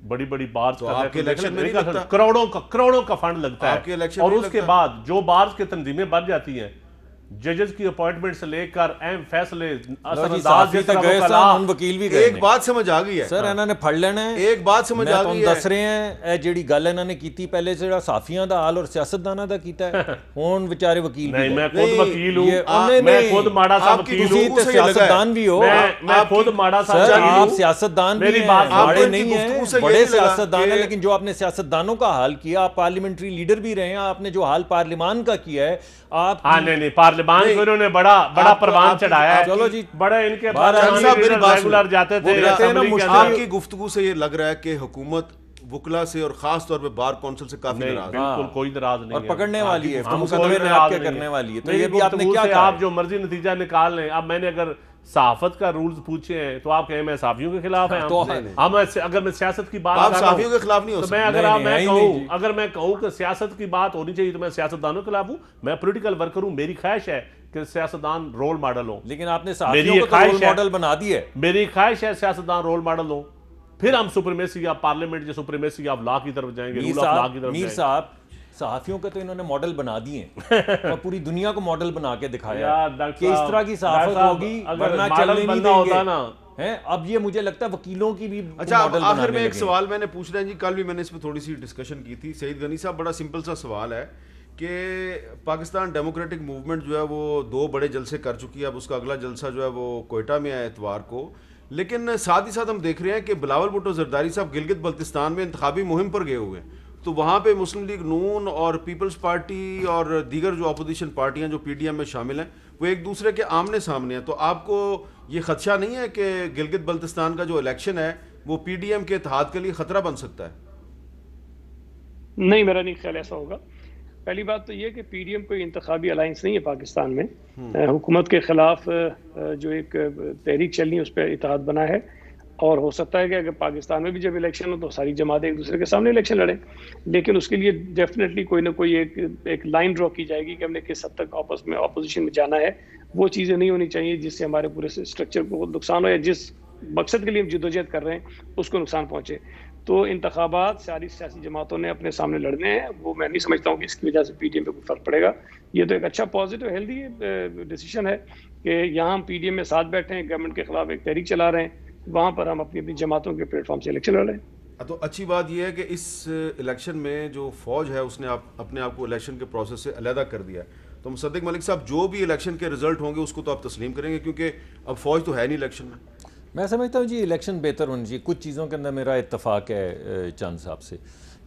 بڑی بڑی بارز کا الیکشن میں نہیں لگتا، کروڑوں کا فنڈ لگتا ہے. اور اس کے بعد جو بارز کے تنظیمیں بن جاتی ہیں، ججز کی اپوائنٹمنٹ سے لے کر اہم فیصلے، وکیل بھی گئے. ایک بات سمجھ آ گئی ہے سر انہوں نے پڑھ لینا ہے. ایک بات سمجھ آ گئی ہے. دس رہے ہیں اے جیڑی گل انہوں نے کیتی پہلے سے صحافیاں دا حال اور سیاستداناں دا کیتا ہے، ہن بیچارے وکیل بھی. نہیں میں خود وکیل ہوں، میں خود ماڑا سا وکیل ہوں. سیاستدان بھی ہو، میں خود ماڑا سا وکیل ہوں. آپ سیاستدان بھی ہیں، ماڑے نہیں ہیں، بڑے سیاستدان ہیں. لیکن جو آپ نے سیاستدانوں کا حال کیا، آپ پارلیمنٹری لیڈر بھی رہے ہیں، آپ نے جو حال پارلیمان کا کیا ہے آپ. ہاں نہیں پارلیمان کو انہوں نے بڑا پروان چڑھایا ہے. چلو جی بڑے ان کے ریگولر جاتے تھے. آپ کی گفتگو سے یہ لگ رہا ہے کہ حکومت وکلا سے اور خاص طور پہ بار کونسل سے کافی ناراض ہے. بالکل کوئی ناراض نہیں اور ہے، پکڑنے والی ہے، مقدمے میں آپ کے کرنے والی ہے. تو یہ بھی آپ نے کیا کہا؟ آپ جو مرضی نتیجہ نکال لیں. اب میں نے اگر صحافت کا رولز پوچھے ہیں تو آپ کہیں میں صحافیوں کے خلاف ہیں. اگر میں سیاست کی بات آپ صحافیوں کے خلاف نہیں ہو سکتے. اگر میں کہوں کہ سیاست کی بات ہونی چاہیے تو میں سیاستدانوں کے خلاف ہوں. میں پولیٹیکل ورکر ہوں. میری خواہش ہے کہ سیاستدان رول ماڈل ہوں. لیکن آپ نے صحافیوں کو رول ماڈل بنا دی ہے. میری خواہش ہے سیاستدان رول ماڈل ہوں. پھر ہم سپریمیسی آف پارلیمنٹ یا سپریمیسی آف لا کی طرف جائیں گے. میر صاحب صحافیوں کے تو انہوں نے ماڈل بنا دیے ہیں اور پوری دنیا کو ماڈل بنا کے دکھایا کہ اس طرح کی صحافت ہوگی ورنہ چلنے نہیں دیں گے. اب یہ مجھے لگتا ہے وکیلوں کی بھی اچھا آخر میں ایک سوال میں نے پوچھنا ہے جی، کل بھی میں نے اس پہ تھوڑی سی ڈسکشن کی تھی. سعید غنی صاحب بڑا سمپل سا سوال ہے کہ پاکستان ڈیموکریٹک موومنٹ جو ہے وہ 2 بڑے جلسے کر چکی ہے. اب اس کا اگلا جلسہ جو ہے وہ کوئٹہ میں ہے اتوار کو. لیکن ساتھ ہی ساتھ ہم دیکھ رہے ہیں کہ بلاول بھٹو زرداری صاحب گلگت بلتستان میں انتخابی مہم پر گئے ہوئے ہیں. تو وہاں پہ مسلم لیگ نون اور پیپلز پارٹی اور دیگر جو اپوزیشن پارٹیاں جو پی ڈی ایم میں شامل ہیں وہ ایک دوسرے کے آمنے سامنے ہیں. تو آپ کو یہ خدشہ نہیں ہے کہ گلگت بلتستان کا جو الیکشن ہے وہ پی ڈی ایم کے اتحاد کے لیے خطرہ بن سکتا ہے؟ نہیں، میرا نہیں خیال ایسا ہوگا. پہلی بات تو یہ کہ پی ڈی ایم کوئی انتخابی الائنس نہیں ہے پاکستان میں. حکومت کے خلاف جو ایک تحریک چلنی اس پہ اتحاد بنا ہے، اور ہو سکتا ہے کہ اگر پاکستان میں بھی جب الیکشن ہو تو ساری جماعتیں ایک دوسرے کے سامنے الیکشن لڑیں. لیکن اس کے لیے ڈیفینیٹلی کوئی نہ کوئی ایک لائن ڈرا کی جائے گی کہ ہم نے کس حد تک آپس میں اپوزیشن میں جانا ہے. وہ چیزیں نہیں ہونی چاہیے جس سے ہمارے پورے اسٹرکچر کو نقصان ہو یا جس مقصد کے لیے ہم جدوجہد کر رہے ہیں اس کو نقصان پہنچے. تو انتخابات ساری سیاسی جماعتوں نے اپنے سامنے لڑنے ہیں. وہ میں نہیں سمجھتا ہوں کہ اس کی وجہ سے پی ڈی ایم پہ کوئی فرق پڑے گا. یہ تو ایک اچھا پازیٹیو ہیلدی ڈیسیشن ہے کہ یہاں ہم پی ڈی ایم میں ساتھ بیٹھے ہیں، گورنمنٹ کے خلاف ایک تحریک چلا رہے ہیں، وہاں پر ہم اپنی جماعتوں کے پلیٹ فارم سے الیکشن لڑ رہے ہیں. تو اچھی بات یہ ہے کہ اس الیکشن میں جو فوج ہے اس نے اپنے آپ کو الیکشن کے پروسیس سے علیحدہ کر دیا ہے. تو مصدق ملک صاحب جو بھی الیکشن کے رزلٹ ہوں گے اس کو تو آپ تسلیم کریں گے کیونکہ اب فوج تو ہے نہیں الیکشن میں. میں سمجھتا ہوں جی الیکشن بہتر ہونا چاہیے. کچھ چیزوں کے اندر میرا اتفاق ہے چاند صاحب سے.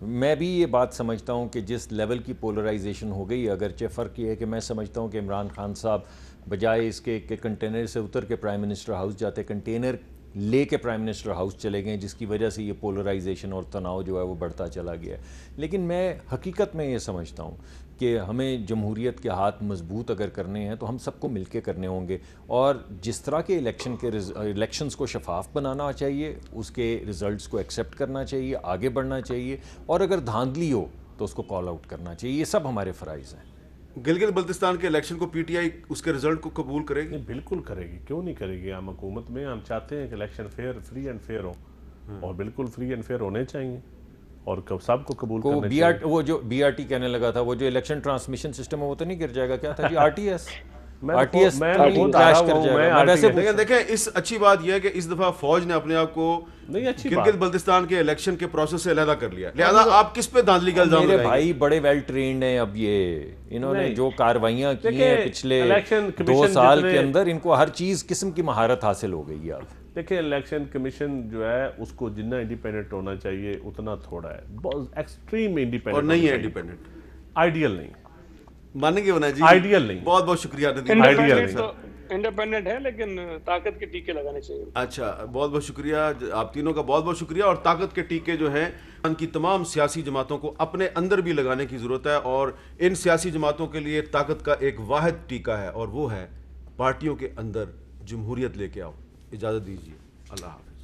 میں بھی یہ بات سمجھتا ہوں کہ جس لیول کی پولرائزیشن ہو گئی، اگرچہ فرق یہ ہے کہ میں سمجھتا ہوں کہ عمران خان صاحب بجائے اس کے کہ کنٹینر سے اتر کے پرائم منسٹر ہاؤس جاتے، کنٹینر لے کے پرائم منسٹر ہاؤس چلے گئے، جس کی وجہ سے یہ پولرائزیشن اور تناؤ جو ہے وہ بڑھتا چلا گیا ہے. لیکن میں حقیقت میں یہ سمجھتا ہوں کہ ہمیں جمہوریت کے ہاتھ مضبوط اگر کرنے ہیں تو ہم سب کو مل کے کرنے ہوں گے. اور جس طرح کے الیکشنز کو شفاف بنانا چاہیے، اس کے رزلٹس کو ایکسیپٹ کرنا چاہیے، آگے بڑھنا چاہیے، اور اگر دھاندلی ہو تو اس کو کال آؤٹ کرنا چاہیے. یہ سب ہمارے فرائض ہیں. گلگت بلتستان کے الیکشن کو پی ٹی آئی اس کے رزلٹ کو قبول کرے گی؟ بالکل کرے گی، کیوں نہیں کرے گی. ہم حکومت میں ہم چاہتے ہیں کہ الیکشن فری اینڈ فیئر ہو، اور بالکل فری اینڈ فیئر ہونے چاہیے اور سب کو قبول کرنے چاہیے. وہ جو بی آر ٹی کہنے لگا تھا، وہ جو الیکشن ٹرانسمیشن سسٹم ہے وہ تو نہیں گر جائے گا؟ کیا تھا جی؟ R T S. RTS میں نہیں crash کر جائے گا. ویسے دیکھیں اس اچھی بات یہ ہے کہ اس دفعہ فوج نے اپنے آپ کو گلگت بلتستان کے الیکشن کے پروسیس سے علیحدہ کر لیا, لہذا آپ کس پہ دھاندلی کا الزام میرے بھائی بڑے ویل ٹرینڈ ہیں. اب یہ انہوں نے جو کاروائیاں کی ہیں پچھلے 2 سال کے اندر, ان کو ہر چیز قسم کی مہارت حاصل ہو گئی ہے. اب دیکھیں الیکشن کمیشن جو ہے اس کو جتنا انڈیپینڈنٹ ہونا چاہیے اتنا تھوڑا ہے, بہت ایکسٹریم انڈیپینڈنٹ اور نہیں ہے انڈیپینڈنٹ, آئیڈیل نہیں مانیں گے ہونا جی, آئیڈیل نہیں. بہت بہت شکریہ ندیم. انڈیپینڈنٹ ہے لیکن طاقت کے ٹیکے لگانے چاہیے. اچھا, بہت بہت شکریہ آپ تینوں کا, بہت بہت شکریہ. اور طاقت کے ٹیکے جو ہیں ان کی تمام سیاسی جماعتوں کو اپنے اندر بھی لگانے کی ضرورت ہے, اور ان سیاسی جماعتوں کے لیے طاقت کا ایک واحد ٹیکہ ہے, اور وہ ہے پارٹیوں کے اندر جمہوریت لے کے آؤ. اجازت دیجیے, اللہ حافظ.